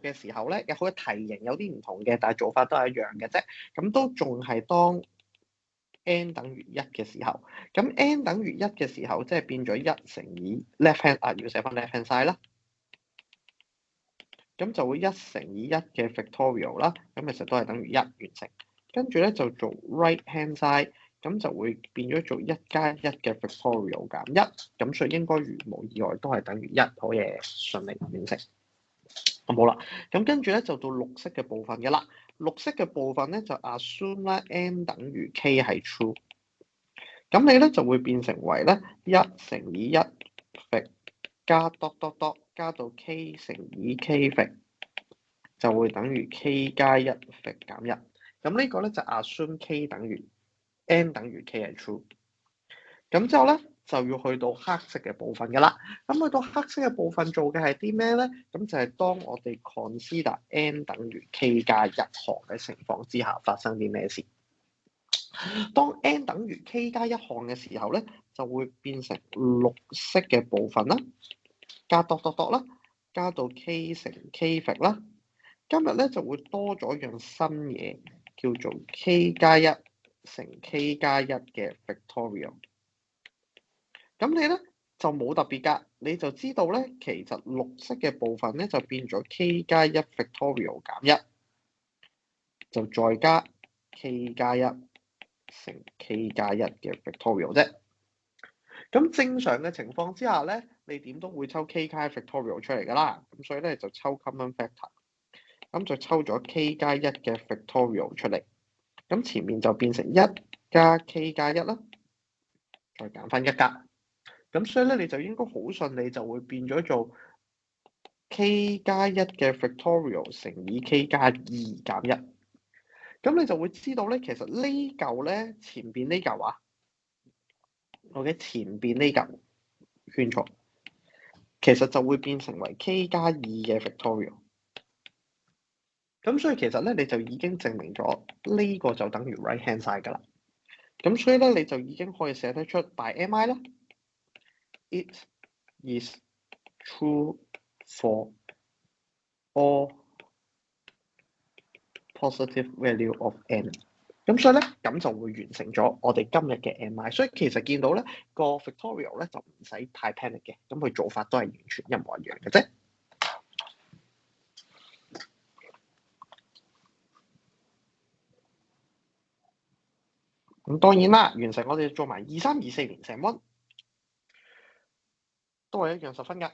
嘅時候咧，有好多題型有啲唔同嘅，但係做法都係一樣嘅啫。咁都仲係當 n 等於1嘅時候，咁 n 等於1嘅時候，即係變咗1乘以 left hand 要寫翻 left hand side 啦。咁就會1乘以1嘅 factorial 啦，咁其實都係等於1完成。跟住咧就做 right hand side，咁就會變咗做1加1嘅 factorial 減1，咁所以應該如無意外都係等於1，好嘢，順利完成。好啦，咁跟住咧就到綠色嘅部分嘅啦。綠色嘅部分咧就 assume 啦 n 等於 k 係 true，咁你咧就會變成為咧1乘以1 fact 加 dot dot dot 加到 k 乘以 k fact 就會等於 k 加1 fact 減1。咁呢個咧就 assume k 等於 n 等於 k 係 true。咁之後咧就要去到黑色嘅部分㗎啦。咁去到黑色嘅部分做嘅係啲咩咧？咁就係當我哋 consider n 等於 k 加1項嘅情況之下發生啲咩事？當 n 等於 k 加1項嘅時候咧，就會變成綠色嘅部分啦，加 dot dot dot 啦，加到 k 乘 k fact 啦。今日咧就會多咗樣新嘢，叫做 k 加1乘 k 加1嘅 factorial。咁你咧就冇特別㗎，你就知道咧，其實綠色嘅部分咧就變咗 k 加1 factorial 減1，就再加 k 加1乘 k 加1嘅 factorial 啫。咁正常嘅情況之下咧，你點都會抽 k 加1 factorial 出嚟㗎啦。咁所以咧就抽 common factor，咁就抽咗 k 加1嘅 factorial 出嚟。咁前面就變成1加 k 加1啦，再減翻1格。咁所以咧，你就應該好順利就會變咗做 k 加1嘅 factorial 乘以 k 加2減1。咁你就會知道咧，其實呢嚿咧前邊呢嚿啊，OK 前邊呢嚿圈錯，其實就會變成為 k 加2嘅 factorial。咁所以其實咧，你就已經證明咗呢個就等於 right hand side 㗎啦。咁所以咧，你就已經可以寫得出 by mi 啦。It is true for all positive value of n。咁所以咧，咁就會完成咗我哋今日嘅 mi。所以其實見到咧個 factorial 咧就唔使太 panic 嘅，咁佢做法都係完全一模一樣嘅啫。咁當然啦，完成我哋做埋23、24連成溫，都係一樣10分㗎。